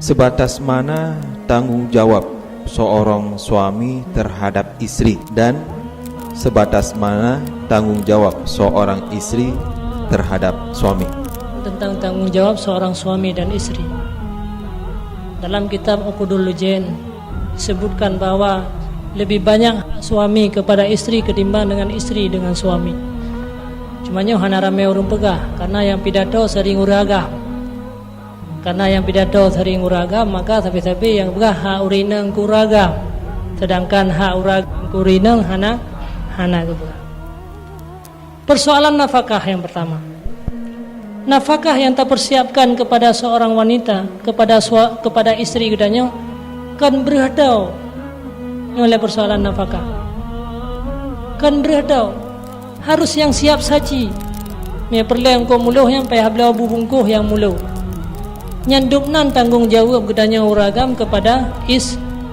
Sebatas mana tanggung jawab seorang suami terhadap istri, dan sebatas mana tanggung jawab seorang istri terhadap suami? Tentang tanggung jawab seorang suami dan istri, dalam kitab Uqudul Lujain disebutkan bahwa lebih banyak suami kepada istri ketimbang dengan istri dengan suami. Cumanya hana ramai orang pegah, karena yang pidato sering uragam. Karena yang pidato sering uragam, maka tapi-tapi yang pegah hak urineng kuragam, sedangkan hak uragam kurineng hana kepegah. Persoalan nafkah yang pertama. Nafkah yang tak persiapkan kepada seorang wanita, kepada istri kedanya, kan berhadau oleh persoalan nafkah. Kan berhadau harus yang siap saji. Ya perlu yang kau muluh yang payah belau bubungkuh yang muluh. Nyandupnan tanggung jawab kedanya uragam kepada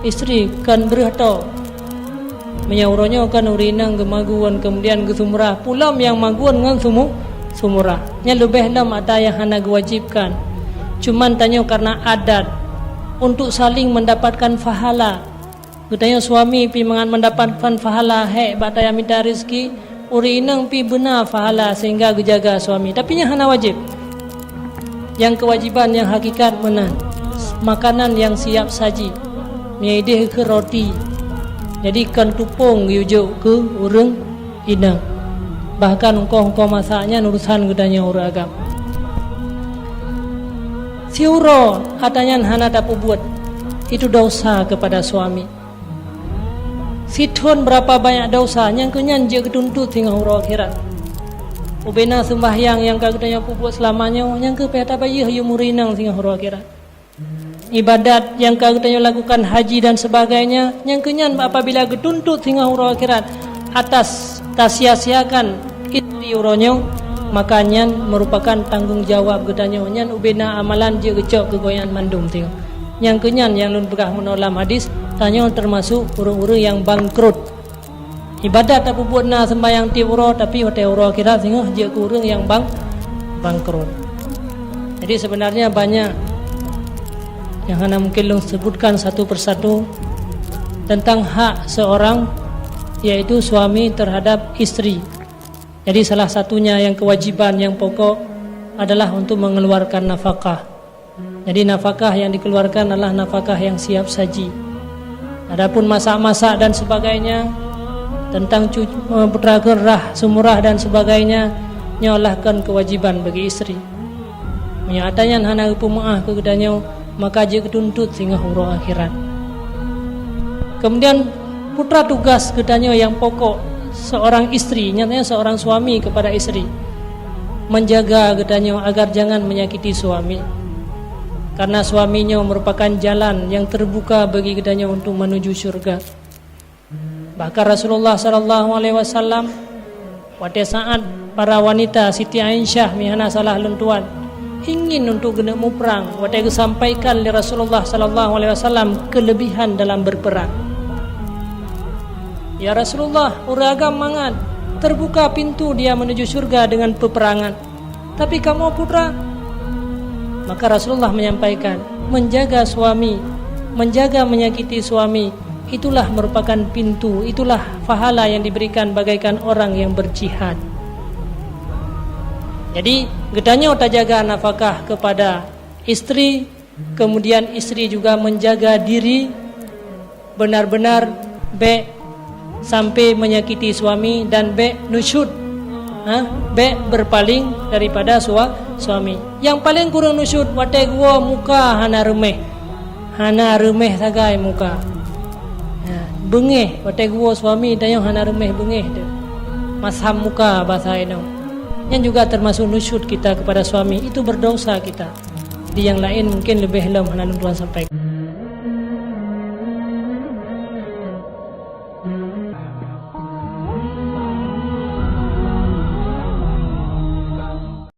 istri kan berhadau. Menyauronya kan urinang gemaguan kemudian kesumurah. Pulam yang maguan dengan sumurah. Nya lebih lam ada yang hana diwajibkan. Cuman tanya karena adat untuk saling mendapatkan pahala. Katanya suami pi mendapatkan pahala bata yang minta rezeki, uri inang pi benar pahala sehingga gejaga suami. Tapi nya hana wajib. Yang kewajiban yang hakikat mana? Makanan yang siap saji. Miaideh ke roti. Jadi kan tupung yujuk ke urang inang. Bahkan engkau masaknya urusan gedanya uragam. Siuro katanya hana dapat buat itu dosa kepada suami. Situn berapa banyak dosa yang kenyan je ketuntut hingga huruf akhirat. Ubena sembahyang yang katanya buat selamanya yang ke peta bayi murinang hingga huruf akhirat. Ibadat yang katanya lakukan haji dan sebagainya yang kenyan apabila ketuntut hingga huruf akhirat atas tasia-siakan istri uronyo, makanya merupakan tanggung jawab gedanya nyan ubena amalan je gecok kegoyan mandum tengok. Yang kenyan yang lun pegah menolam hadis tanya termasuk uru-uru yang bangkrut. Ibadat apa buat na sembahyang ti uro tapi hotel uro kira tengok je ke urang yang bangkrut. Jadi sebenarnya banyak yang hana mungkin lun sebutkan satu persatu tentang hak seorang, yaitu suami terhadap istri. Jadi salah satunya yang kewajiban yang pokok adalah untuk mengeluarkan nafkah. Jadi nafkah yang dikeluarkan adalah nafkah yang siap saji. Adapun masak-masak dan sebagainya, tentang putra gerah, sumurah dan sebagainya, nyolahkan kewajiban bagi istri. Menyatanya hana pemaah kegedanyo, maka dia ketuntut sehingga huruf akhirat. Kemudian putra tugas kegedanyo yang pokok seorang istri, nyatanya seorang suami kepada istri, menjaga kegedanyo agar jangan menyakiti suami. Karena suaminya merupakan jalan yang terbuka bagi kepadanya untuk menuju syurga. Bahkan Rasulullah SAW pada saat para wanita Siti Aisyah mihana salah lentuan ingin untuk kena muperang, pada disampaikan oleh Rasulullah SAW kelebihan dalam berperang. Ya Rasulullah, uragam mangat terbuka pintu dia menuju syurga dengan peperangan. Tapi kamu putra, maka Rasulullah menyampaikan, menjaga suami, menjaga menyakiti suami, itulah merupakan pintu, itulah pahala yang diberikan bagaikan orang yang berjihad. Jadi gedanya tak jaga nafkah kepada istri, kemudian istri juga menjaga diri benar-benar sampai menyakiti suami dan nusyud, berpaling daripada suami. Yang paling kurang nusyud watai gua muka hana remeh sagai muka. Bengeh watai gua suami dan yang hana remeh bengeh tu. Masham muka bahasa ino. Yang juga termasuk nusyud kita kepada suami, itu berdosa kita. Di yang lain mungkin lebih lam hana Tuhan sampai.